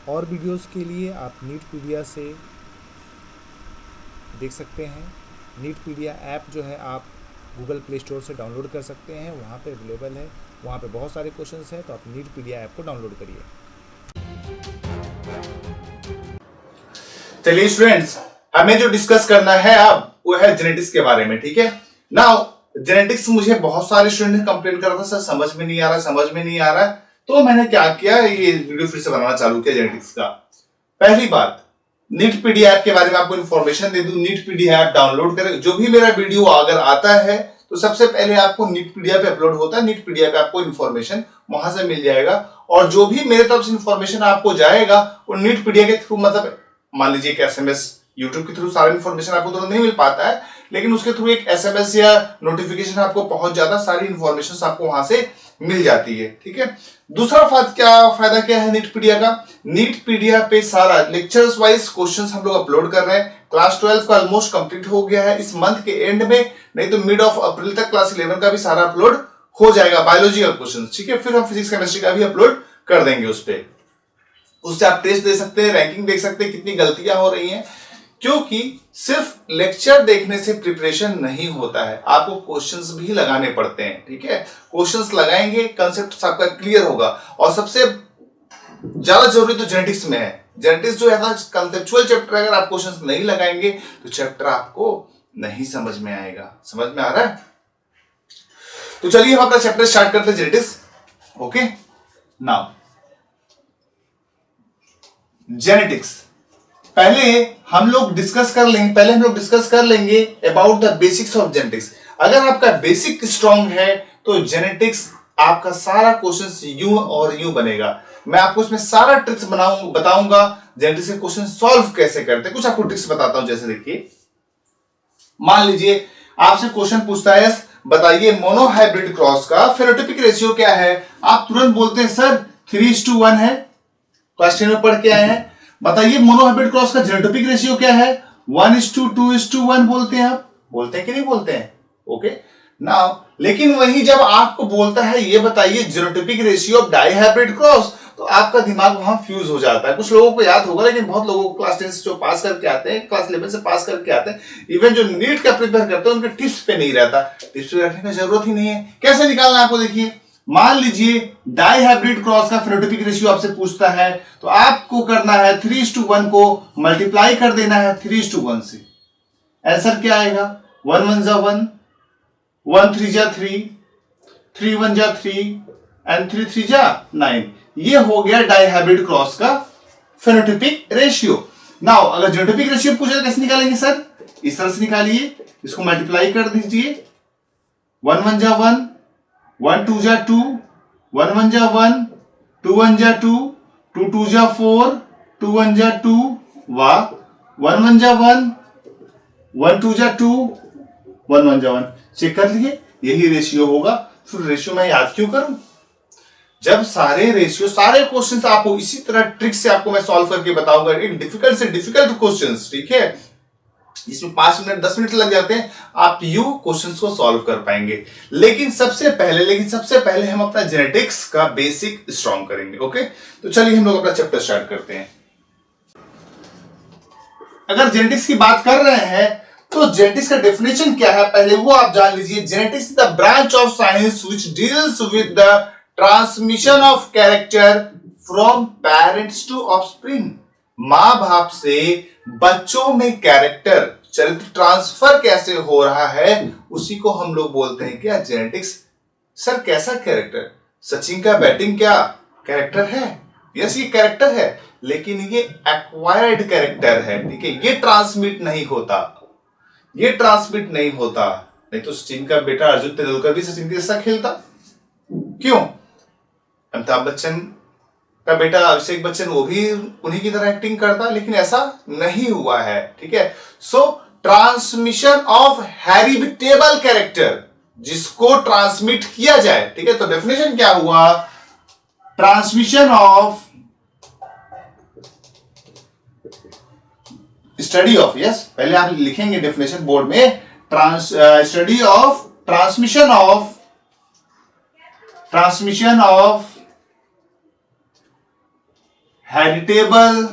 और वीडियोस के लिए आप नीटपीडिया से देख सकते हैं। नीटपीडिया ऐप जो है आप गूगल प्ले स्टोर से डाउनलोड कर सकते हैं, वहाँ पे अवेलेबल है। वहाँ पे बहुत सारे क्वेश्चंस हैं, तो आप नीटपीडिया ऐप को डाउनलोड करिए। चलिए स्टूडेंट्स, हमें जो डिस्कस करना है अब वो है जेनेटिक्स के बारे में। ठीक है, नाउ जेनेटिक्स मुझे बहुत सारे स्टूडेंट ने कंप्लेन करा था, सर समझ में नहीं आ रहा, समझ में नहीं आ रहा। तो मैंने क्या किया, ये वीडियो फिर से बनाना चालू किया जेनेटिक्स का। पहली बात, नीटपीडिया ऐप के बारे में आपको इन्फॉर्मेशन दे दूं। नीटपीडिया ऐप डाउनलोड करें। जो भी मेरा वीडियो अगर आता है तो सबसे पहले आपको नीटपीडिया पे अपलोड होता है। नीटपीडिया पे आपको इन्फॉर्मेशन वहां से मिल जाएगा, और जो भी मेरे तरफ से इन्फॉर्मेशन आपको जाएगा वो नीटपीडिया के थ्रू, मतलब मान लीजिए कि एसएमएस, यूट्यूब के थ्रू सारा इन्फॉर्मेशन आपको तुरंत नहीं मिल पाता है, लेकिन उसके थ्रू एक एसएमएस या नोटिफिकेशन आपको पहुंच जाता है, सारी इन्फॉर्मेशन आपको वहां से मिल जाती है। ठीक है, दूसरा फायदा क्या है नीटपीडिया का। नीटपीडिया पे सारा लेक्चर्स वाइज क्वेश्चंस हम लोग अपलोड कर रहे हैं। क्लास 12 का ऑलमोस्ट कंप्लीट हो गया है इस मंथ के एंड में, नहीं तो मिड ऑफ अप्रैल तक क्लास 11 का भी सारा अपलोड हो जाएगा, बायोलॉजी का क्वेश्चन। ठीक है, फिर हम फिजिक्स केमिस्ट्री का भी अपलोड कर देंगे उस पर। उससे आप टेस्ट दे सकते हैं, रैंकिंग देख सकते हैं कितनी गलतियां हो रही हैं, क्योंकि सिर्फ लेक्चर देखने से प्रिपरेशन नहीं होता है, आपको क्वेश्चंस भी लगाने पड़ते हैं। ठीक है, क्वेश्चंस लगाएंगे, कंसेप्ट आपका क्लियर होगा। और सबसे ज्यादा जरूरी तो जेनेटिक्स में है। जेनेटिक्स जो है ना कंसेप्चुअल चैप्टर, अगर आप क्वेश्चंस नहीं लगाएंगे तो चैप्टर आपको नहीं समझ में आएगा। समझ में आ रहा है? तो चलिए हम अपना चैप्टर स्टार्ट करते हैं, जेनेटिक्स। ओके, नाउ जेनेटिक्स पहले हम लोग डिस्कस कर लेंगे about the basics of genetics. अगर आपका बेसिक स्ट्रांग है तो जेनेटिक्स आपका सारा क्वेश्चन यूं और यूं बनेगा। मैं आपको इसमें सारा ट्रिक्स बताऊंगा जेनेटिक्स के क्वेश्चन सॉल्व कैसे करते हैं। कुछ आपको ट्रिक्स बताता हूं, जैसे देखिए, मान लीजिए आपसे क्वेश्चन पूछता है, बताइए मोनोहाइब्रिड क्रॉस का फेनोटाइपिक रेशियो क्या है। आप तुरंत बोलते हैं सर 3:1 है, क्लास 10 में पढ़ के आए हैं। बताइए मोनोहाइब्रिड क्रॉस का जेनोटाइपिक रेशियो क्या है, 1:2:1 बोलते हैं। आप बोलते हैं कि नहीं बोलते हैं? ओके, नाउ लेकिन वही जब आपको बोलता है ये बताइए जेनोटाइपिक रेशियो ऑफ डाइहाइब्रिड क्रॉस, तो आपका दिमाग वहां फ्यूज हो जाता है। कुछ लोगों को याद होगा, लेकिन बहुत लोगों को क्लास 10 से जो पास करके आते हैं, क्लास 11 से पास करके आते हैं, इवन जो नीट का प्रिपेयर करते हैं, उनके टिप्स पे नहीं रहता। टिप्स पे रखने की जरूरत ही नहीं है। कैसे निकालना है आपको, देखिए, मान लीजिए डाइहाइब्रिड क्रॉस का फेनोटाइपिक रेशियो आपसे पूछता है, तो आपको करना है 3:1 को मल्टीप्लाई कर देना है 3:1 से। आंसर क्या आएगा, 1 1 जा 1, 1 3 जा 3, 3 1 जा 3 एंड 3 3 जा 9। ये हो गया डाइहाइब्रिड क्रॉस का फेनोटाइपिक रेशियो। नाउ अगर जेनोटाइपिक रेशियो पूछे तो कैसे निकालेंगे सर, इस तरह से निकालिए, इसको मल्टीप्लाई कर दीजिए, 1 1 जा 1, 1 2 जा 2, 1 1 जा 1, 2 1 जा 2, 2 2 जा 4, 2 1 जा 2, वाह, 1 1 जा 1, 1 2 जा 2, 1 1 जा 1। चेक कर लिए, यही रेशियो होगा। फिर रेशियो मैं याद क्यों करूं, जब सारे रेशियो, सारे क्वेश्चंस आपको इसी तरह ट्रिक से आपको मैं सॉल्व करके बताऊंगा। एक डिफिकल्ट से डिफिकल्ट क्वेश्चंस, ठीक है, इसमें 5 मिनट 10 मिनट लग जाते हैं, आप यू क्वेश्चंस को सॉल्व कर पाएंगे। लेकिन सबसे पहले हम अपना जेनेटिक्स का बेसिक स्ट्रॉन्ग करेंगे। ओके, तो चलिए हम लोग अपना चैप्टर स्टार्ट करते हैं। अगर जेनेटिक्स की बात कर रहे हैं तो जेनेटिक्स का डेफिनेशन क्या है पहले वो आप जान लीजिए। Genetics is the branch of science which deals with the transmission of character from parents to offspring. मां बाप से बच्चों में कैरेक्टर, चरित्र ट्रांसफर कैसे हो रहा है, उसी को हम लोग बोलते हैं क्या, जेनेटिक्स। सर कैसा कैरेक्टर, सचिन का बैटिंग क्या कैरेक्टर है? यस, ये कैरेक्टर है, लेकिन ये एक्वायर्ड कैरेक्टर है। ठीक है, ये ट्रांसमिट नहीं होता, ये ट्रांसमिट नहीं होता। नहीं तो सचिन का बेटा अर्जुन तेंदुलकर भी सचिन के जैसा खेलता, क्यों? अमिताभ बच्चन का बेटा अभिषेक बच्चन, वो भी उन्हीं की तरह एक्टिंग करता, लेकिन ऐसा नहीं हुआ है। ठीक है, so transmission of hereditable character, जिसको ट्रांसमिट किया जाए। ठीक है, तो डेफिनेशन क्या हुआ, transmission of study of, yes, पहले आप लिखेंगे डेफिनेशन बोर्ड में, study of transmission of heritable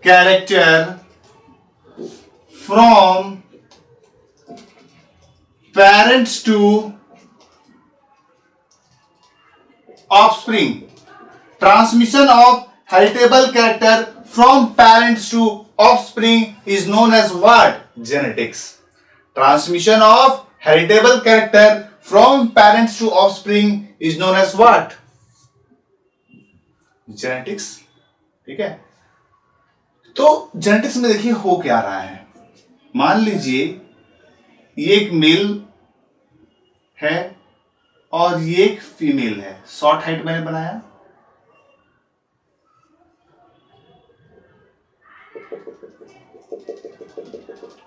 character from parents to offspring. Transmission of heritable character from parents to offspring is known as what? Genetics. Transmission of heritable character from parents to offspring is known as what? Genetics. ठीक है, तो genetics में देखिए हो क्या रहा है। मान लीजिए ये एक मेल है और ये एक फीमेल है। शॉर्ट हाइट मैंने बनाया,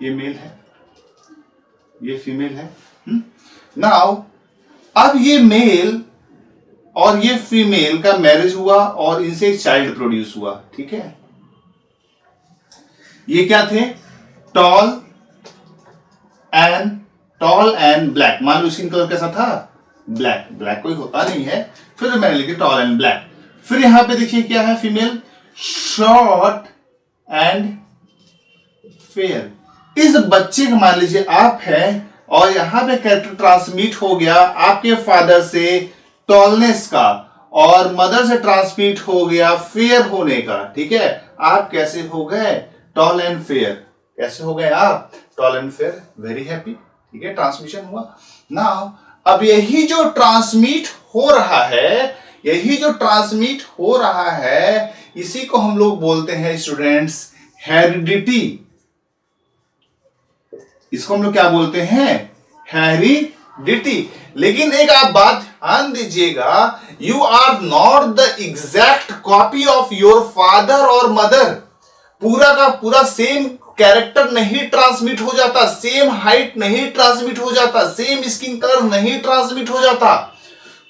ये मेल है, ये फीमेल है। नाउ अब ये मेल और ये फीमेल का मैरिज हुआ और इनसे एक चाइल्ड प्रोड्यूस हुआ। ठीक है, ये क्या थे? Tall and black. मान लो स्किन कलर कैसा था? ब्लैक। ब्लैक कोई होता नहीं है, फिर मैंने लिखा टॉल एंड ब्लैक। फिर यहां पे देखिए क्या है? Female, short and fair. इस बच्चे का मान लीजिए आप है और यहां पे कैरेक्टर ट्रांसमिट हो गया आपके फादर से टॉलनेस का और मदर से ट्रांसमिट हो गया फेयर होने का। ठीक है, आप कैसे हो गए? Tall and fair. कैसे हो गए आप? Tall and fair. Very happy. ठीक है, ट्रांसमिशन हुआ। नाउ अब यही जो ट्रांसमिट हो रहा है, इसी को हम लोग बोलते हैं स्टूडेंट्स हेरिडिटी। इसको हम लोग क्या बोलते हैं? हेरिडिटी। लेकिन एक आप बात ध्यान दीजिएगा, you are not the exact copy of your father और मदर। पूरा का पूरा सेम कैरेक्टर नहीं ट्रांसमिट हो जाता, सेम हाइट नहीं ट्रांसमिट हो जाता, सेम स्किन कलर नहीं ट्रांसमिट हो जाता,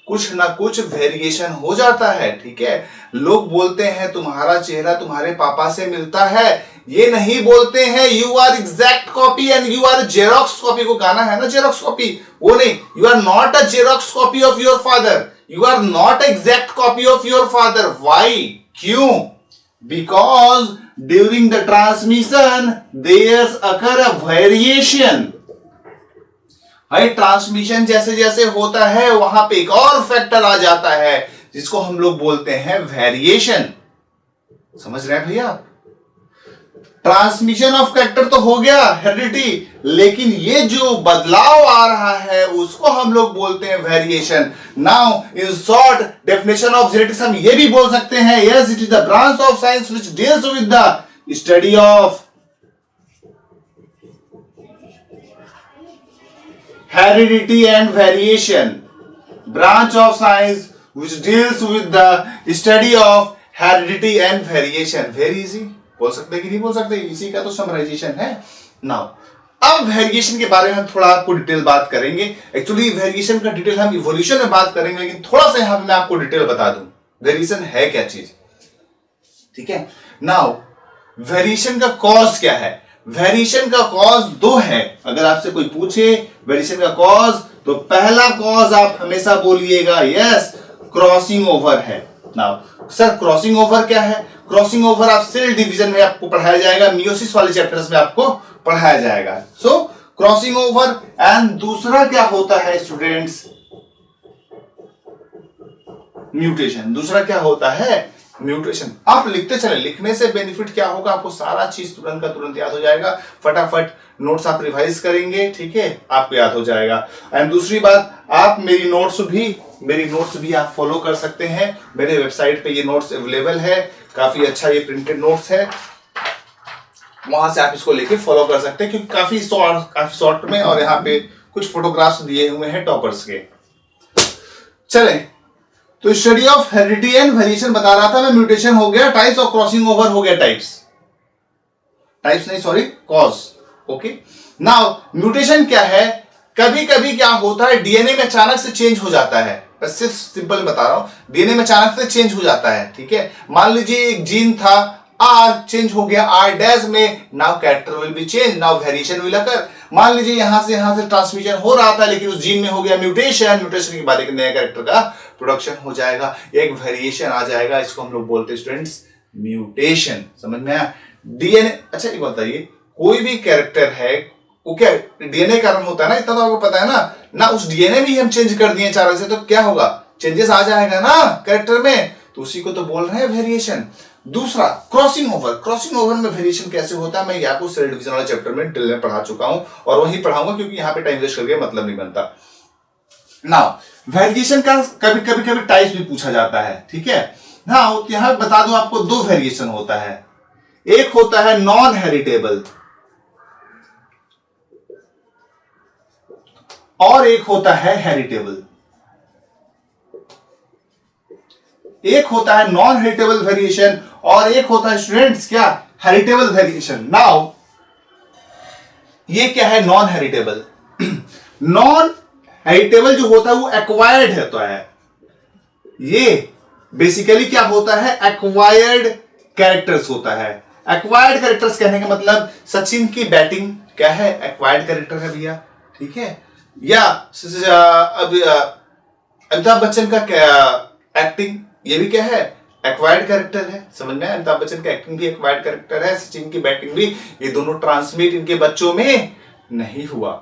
कुछ ना कुछ वेरिएशन हो जाता है। ठीक है, लोग बोलते हैं तुम्हारा चेहरा तुम्हारे पापा से मिलता है, ये नहीं बोलते हैं you are exact copy and you are xerox copy. को गाना है ना जेरोक्स कॉपी, वो नहीं। You are not a xerox copy of your father, you are not exact copy of your father. Why? क्यों? Because during the transmission there's occur a variation। भाई transmission जैसे जैसे होता है वहां पे एक और फैक्टर आ जाता है जिसको हम लोग बोलते हैं वेरिएशन। समझ रहे हैं भैया? ट्रांसमिशन ऑफ कैरेक्टर तो हो गया हेरिडिटी, लेकिन ये जो बदलाव आ रहा है उसको हम लोग बोलते हैं variation. Now in short definition of genetics हम ये भी बोल सकते हैं, yes it is the branch of science which deals with the study of heredity and variation. Branch of science which deals with the study of heredity and variation. Very easy. बोल सकते कि नहीं बोल सकते? इसी का तो समराइजेशन है। नाउ अब वेरिएशन के बारे में थोड़ा आपको डिटेल बात करेंगे। एक्चुअली वेरिएशन का डिटेल हम इवोल्यूशन में बात करेंगे, लेकिन थोड़ा सा यहां मैं आपको डिटेल बता दूं वेरिएशन है क्या चीज। ठीक है, नाउ वेरिएशन का कॉज क्या है? वेरिएशन का कॉज दो है। अगर आपसे कोई पूछे वेरिएशन का कॉज, तो पहला कॉज आप हमेशा बोलिएगा यस क्रॉसिंग ओवर है। नाउ सर क्रॉसिंग ओवर क्या है? क्रॉसिंग ओवर आप सेल डिवीजन में आपको पढ़ाया जाएगा, मियोसिस वाले चैप्टर्स में आपको पढ़ाया जाएगा। सो क्रॉसिंग ओवर। एंड दूसरा क्या होता है स्टूडेंट्स? म्यूटेशन। दूसरा क्या होता है? म्यूटेशन। आप लिखते चले, लिखने से बेनिफिट क्या होगा? आपको सारा चीज तुरंत का तुरंत याद हो जाएगा। फटाफट नोट्स आप रिवाइज करेंगे, ठीक है, आपको याद हो जाएगा। एंड दूसरी बात, आप मेरी नोट्स भी आप फॉलो कर सकते हैं। मेरे वेबसाइट पे ये नोट्स अवेलेबल है, काफी अच्छा ये प्रिंटेड नोट्स है, वहां से आप इसको लेके फॉलो कर सकते हैं, क्योंकि काफी शॉर्ट में और यहाँ पे कुछ फोटोग्राफ्स दिए हुए हैं टॉपर्स के। चले, तो study of heredity and variation बता रहा था मैं। म्यूटेशन हो गया टाइप्स और क्रॉसिंग ओवर हो गया टाइप्स नहीं sorry cause. Okay, now mutation क्या है? कभी कभी क्या होता है डीएनए में अचानक से चेंज हो जाता है। सिर्फ सिंपल बता रहा हूं, डीएनए में अचानक से चेंज हो जाता है। ठीक है, मान लीजिए एक जीन था आर, चेंज हो गया आर डैश में, now character will be change, now variation will occur. मान लीजिए यहां से ट्रांसमिशन हो रहा था, लेकिन उस जीन में हो गया म्यूटेशन के बाद एक नया कैरेक्टर का प्रोडक्शन हो जाएगा, एक वेरिएशन आ जाएगा, इसको हम लोग बोलते हैं स्टूडेंट्स म्यूटेशन। समझ में आया? डीएनए, अच्छा एक बताइए, कोई भी कैरेक्टर है वो क्या डीएनए कारण होता है ना, इतना तो आपको पता है ना उस डीएनए भी हम चेंज कर दिए चारों से तो क्या होगा, चेंजेस आ जाएगा ना कैरेक्टर में, तो उसी को तो बोल रहे हैं वेरिएशन। दूसरा क्रॉसिंग ओवर, क्रॉसिंग ओवर में वेरिएशन कैसे होता है मैं ये आपको सेल डिवीजन वाले चैप्टर में डिटेल में पढ़ा चुका हूं और वही पढ़ाऊंगा क्योंकि यहाँ पे टाइम वेस्ट करके मतलब नहीं बनता। नाउ वेरिएशन का कभी टाइप्स भी पूछा जाता है, ठीक है। नाउ यहां बता दूं आपको दो वेरिएशन होता है, एक होता है नॉन हेरिटेबल और एक होता है हेरिटेबल। एक होता है नॉन हेरिटेबल वेरिएशन और एक होता है स्टूडेंट्स क्या, हेरिटेबल वेरिएशन। नाउ ये क्या है नॉन हेरिटेबल? नॉन हेरिटेबल जो होता है वो एक्वायर्ड होता है, ये बेसिकली क्या होता है, एक्वायर्ड कैरेक्टर्स होता है। एक्वायर्ड कैरेक्टर्स कहने का मतलब सचिन की बैटिंग क्या है, एक्वायर्ड कैरेक्टर है भैया, ठीक है। या अब अमिताभ बच्चन का क्या एक्टिंग, ये भी क्या है, एक्वायर्ड कैरेक्टर है। समझ में? अमिताभ बच्चन का एक्टिंग भी एक्वायर्ड कैरेक्टर है, सचिन की बैटिंग भी, ये दोनों ट्रांसमिट इनके बच्चों में नहीं हुआ,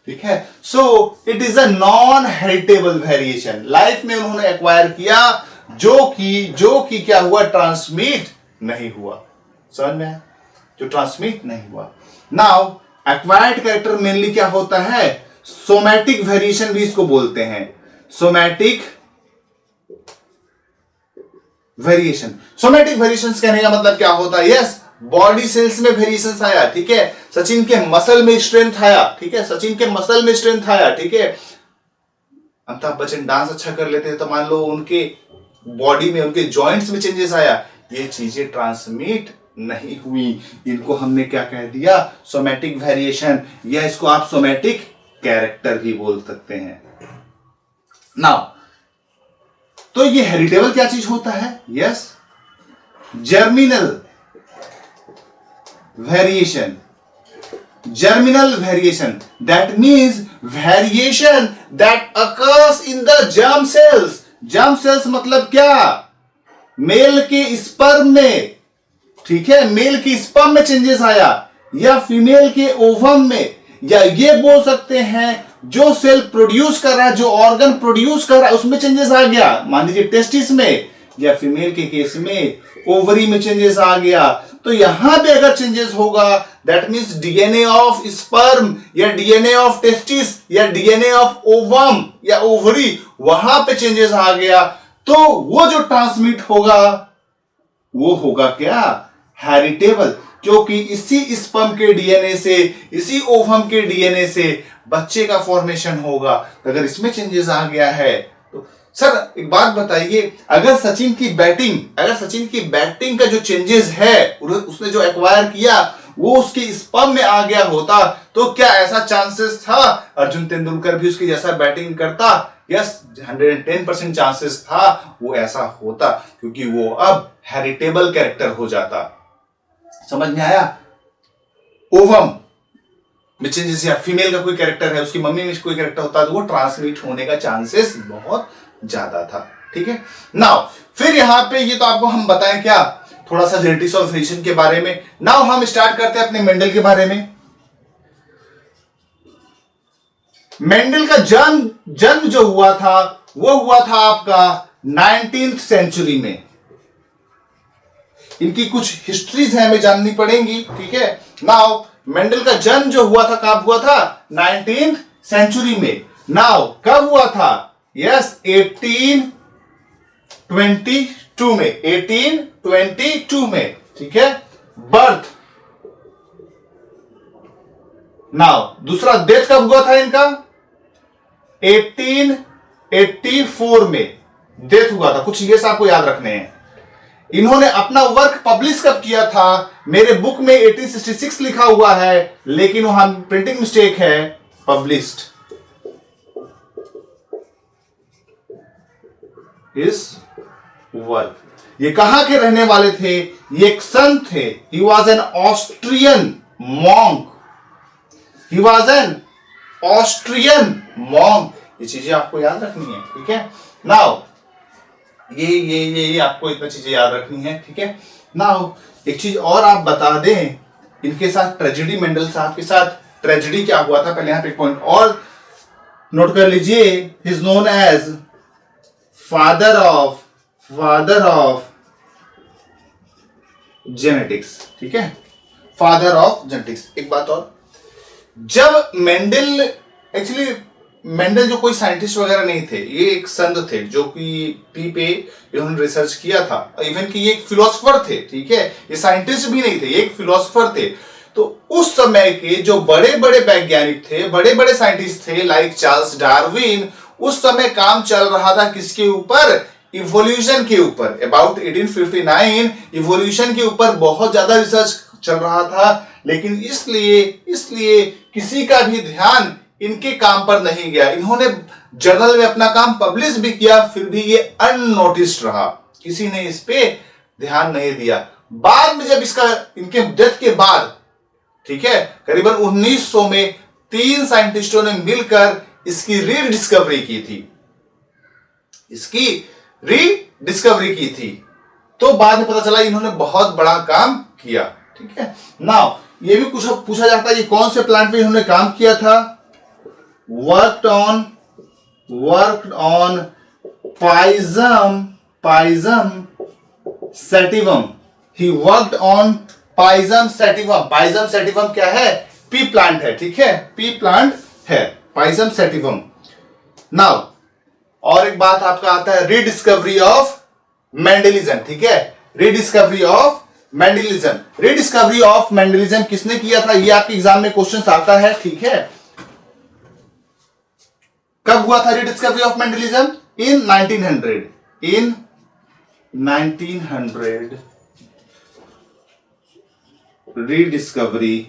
ठीक है। So it is a non heritable variation, life में उन्होंने एक्वायर किया जो कि क्या हुआ, ट्रांसमिट नहीं हुआ। समझ में? जो ट्रांसमिट नहीं हुआ। नाउ एक्वायर्ड कैरेक्टर मेनली क्या होता है, सोमैटिक वेरिएशन भी इसको बोलते हैं, सोमैटिक वेरिएशन। सोमैटिक वेरिएशंस कहने का मतलब क्या होता है, यस बॉडी सेल्स में वेरिएशंस आया, ठीक है। सचिन के मसल में स्ट्रेंथ आया, ठीक है, सचिन के मसल में स्ट्रेंथ आया, ठीक है। अमिताभ बच्चन डांस अच्छा कर लेते हैं तो मान लो उनके बॉडी में, उनके जॉइंट्स में चेंजेस आया, ये चीजें ट्रांसमिट नहीं हुई, इनको हमने क्या कह दिया, सोमैटिक वेरिएशन, या इसको आप सोमैटिक कैरेक्टर भी बोल सकते हैं। नाउ तो ये हेरिटेबल क्या चीज होता है, yes germinal variation. Germinal variation, that means variation that occurs in the germ cells. germ cells मतलब क्या, मेल के स्पर्म में, ठीक है, मेल के स्पर्म में चेंजेस आया या फीमेल के ओवम में, या ये बोल सकते हैं जो सेल प्रोड्यूस कर रहा है, जो ऑर्गन प्रोड्यूस कर रहा है उसमें चेंजेस आ गया, मान लीजिए टेस्टिस में, या फीमेल के केस में ओवरी में चेंजेस आ गया, तो यहां पे अगर चेंजेस होगा that means DNA of sperm या डीएनए ऑफ टेस्टिस या डीएनए ऑफ ओवम या ओवरी, वहां पे चेंजेस आ गया, तो वो जो ट्रांसमिट होगा वो होगा क्या, हेरिटेबल, क्योंकि इसी स्पर्म के डीएनए से, इसी ओवम के डीएनए से बच्चे का फॉर्मेशन होगा। तो अगर इसमें चेंजेस आ गया है तो सर एक बात बताइए, अगर सचिन की बैटिंग का जो चेंजेस है, उसने जो एक्वायर किया वो उसके स्पर्म में आ गया होता, तो क्या ऐसा चांसेस था अर्जुन तेंदुलकर भी उसकी जैसा बैटिंग करता? यस 110% चांसेस था वो ऐसा होता, क्योंकि वो अब हेरिटेबल कैरेक्टर हो जाता। समझ में आया? ओवम में चेंजेस या फीमेल का कोई कैरेक्टर है, उसकी मम्मी में कोई कैरेक्टर होता, तो वो ट्रांसमिट होने का चांसेस बहुत ज्यादा था, ठीक है। नाउ फिर यहां पे ये तो आपको हम बताएं क्या, थोड़ा सा जेनेटिक्स ऑफ वेरिएशन के बारे में। नाउ हम स्टार्ट करते हैं अपने मेंडल के बारे में। मेंडल का जन्म जो हुआ था वो हुआ था आपका 19th सेंचुरी में। इनकी कुछ हिस्ट्रीज है हमें जाननी पड़ेंगी, ठीक है। नाउ मेंडल का जन्म जो हुआ था कब हुआ था, 19th सेंचुरी में। नाउ कब हुआ था, यस 1822 में, 1822 में, ठीक है बर्थ। नाउ दूसरा डेथ कब हुआ था इनका, 1884 में डेथ हुआ था। कुछ ये आपको याद रखने हैं। इन्होंने अपना वर्क पब्लिश कब किया था, मेरे बुक में 1866 लिखा हुआ है, लेकिन वहां प्रिंटिंग मिस्टेक है, पब्लिश्ड इस वर्क। ये कहां के रहने वाले थे, ये एक संत थे, he was an Austrian monk, he was an Austrian monk. ये चीजें आपको याद रखनी है, ठीक है। नाउ ये आपको इतना चीजें याद रखनी है, ठीक है। नाउ एक चीज और आप बता दें, इनके साथ ट्रेजेडी, मेंडल साहब के साथ ट्रेजेडी क्या हुआ था, पहले यहां पे एक पॉइंट और नोट कर लीजिए। He is known as father of genetics, ठीक है, फादर ऑफ जेनेटिक्स। एक बात और, जब मेंडल, एक्चुअली मेंडल जो कोई साइंटिस्ट वगैरह नहीं थे, ये एक संत थे जो कि पी पे इन्होंने रिसर्च किया था, इवन कि ये एक फिलोसोफर थे, ठीक है, ये साइंटिस्ट भी नहीं थे, ये एक फिलोसोफर थे। तो उस समय के जो बड़े बड़े वैज्ञानिक थे, बड़े बड़े साइंटिस्ट थे, लाइक चार्ल्स डार्विन, उस समय काम चल रहा था किसके ऊपर, इवोल्यूशन के ऊपर। अबाउट 1859 इवोल्यूशन के ऊपर बहुत ज्यादा रिसर्च चल रहा था, लेकिन इसलिए किसी का भी ध्यान इनके काम पर नहीं गया। इन्होंने जर्नल में अपना काम पब्लिश भी किया, फिर भी ये अननोटिस्ड रहा, किसी ने इस पे ध्यान नहीं दिया। बाद में जब इसका, इनके डेथ के बाद, ठीक है, करीबन 1900 में 3 साइंटिस्टों ने मिलकर इसकी रीडिस्कवरी की थी, तो बाद में पता चला इन्होंने बहुत बड़ा काम किया, ठीक है। नाउ ये भी कुछ पूछा जाता है, ये कौन से प्लांट पे इन्होंने काम किया था, worked on Pisum sativum. He worked on Pisum sativum. Pisum sativum क्या है, पी प्लांट है, ठीक है, पी प्लांट है, Pisum sativum. नाउ और एक बात आपका आता है, रीडिस्कवरी ऑफ मेंडलिज्म, ठीक है, रीडिस्कवरी ऑफ मेंडलिज्म किसने किया था, ये आपके एग्जाम में क्वेश्चन आता है, ठीक है। कब हुआ था rediscovery of Mendelism, in 1900 rediscovery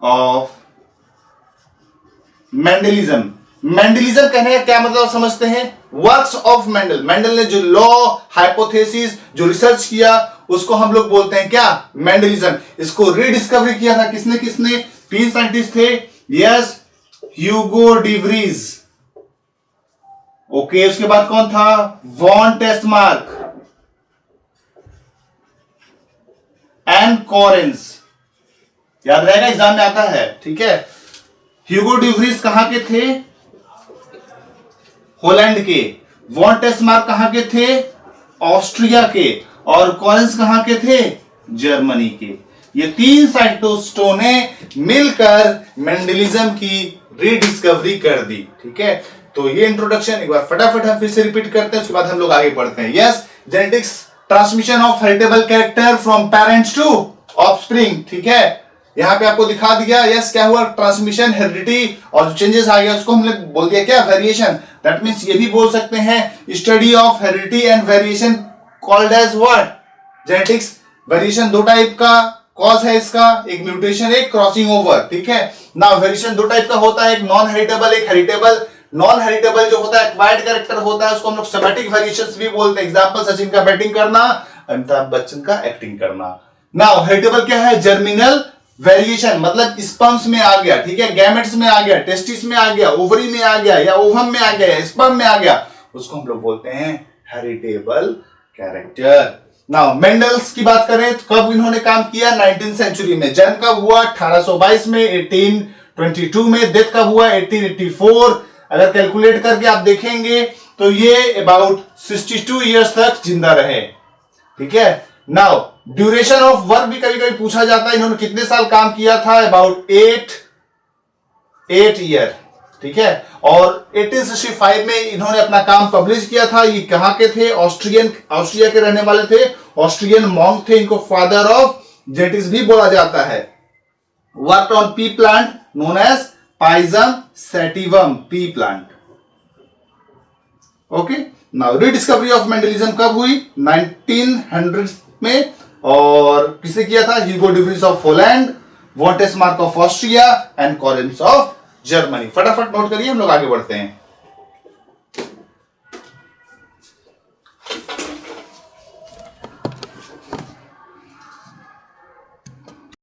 of Mendelism कहने का क्या मतलब समझते हैं, वर्क्स ऑफ मेंडल ने जो लॉ, हाइपोथेसिस, जो रिसर्च किया, उसको हम लोग बोलते हैं क्या, मेंडलिज्म। इसको रीडिस्कवरी किया था किसने, 3 साइंटिस्ट थे, यस, ह्यूगो डिवरीज, ओके, उसके बाद कौन था, वॉन टेस्टमार्क एंड कॉरेंस, याद रहेगा, एग्जाम में आता है, ठीक है। ह्यूगो डिवरीज कहां के थे, हॉलैंड के, वॉन टेस्टमार्क कहां के थे, ऑस्ट्रिया के, और कॉरेंस कहां के थे, जर्मनी के। ये 3 साइंटिस्टों ने मिलकर मेंडलिज्म की रीडिस्कवरी कर दी, ठीक है। तो ये इंट्रोडक्शन एक बार फटाफट हम फिर से रिपीट करते हैं, उसके बाद हम लोग आगे बढ़ते हैं। Yes, genetics, transmission of heritable character from parents to offspring, ठीक है, यहां पे आपको दिखा दिया। यस, क्या हुआ, ट्रांसमिशन, हेरिडिटी, और जो चेंजेस आ गया उसको हमने बोल दिया क्या, वेरिएशन। दैट मींस ये भी बोल सकते हैं study of heredity and variation called as what, genetics. Variation 2 type का कॉज है इसका, एक म्यूटेशन, एक क्रॉसिंग ओवर, ठीक है ना। वेरिएशन 2 टाइप का होता है, एक नॉन हेरिटेबल, एक हेरिटेबल। नॉन हेरिटेबल जो होता है एक्वायर्ड कैरेक्टर होता है, उसको हम लोग सोमैटिक वेरिएशंस भी बोलते हैं। एग्जांपल, सचिन का बैटिंग करना, अमिताभ बच्चन का एक्टिंग करना। नाउ हेरिटेबल क्या है, जर्मिनल वेरिएशन, मतलब स्पर्म्स में आ गया, ठीक है, गैमेट्स में आ गया, टेस्टिस में आ गया, ओवरी में आ गया, या ओवम में आ गया, या स्पर्म में आ गया, उसको हम लोग बोलते हैं हेरिटेबल कैरेक्टर। नाउ मेंडल्स की बात करें तो कब इन्होंने काम किया, 19th सेंचुरी में। जन्म कब हुआ, 1822 में, 1822 में। डेथ कब हुआ, 1884। अगर कैलकुलेट करके आप देखेंगे तो ये अबाउट 62 ईयर्स तक जिंदा रहे, ठीक है। नाउ ड्यूरेशन ऑफ वर्क भी कभी कभी पूछा जाता है, इन्होंने कितने साल काम किया था, अबाउट 8 ईयर, ठीक है। और 1865 में इन्होंने अपना काम पब्लिश किया था। ये कहां के थे, ऑस्ट्रिया के रहने वाले थे, ऑस्ट्रियन मॉन्क थे, इनको फादर ऑफ जेनेटिक्स भी बोला जाता है। Worked on pea plant known as pisum sativum, pea plant, okay. Now rediscovery of Mendelism कब हुई, 1900 में, और किसने किया था, Hugo de Vries of Holland, von Tschermak of Austria and Correns of Germany. फटाफट नोट करिए, हम लोग आगे बढ़ते हैं।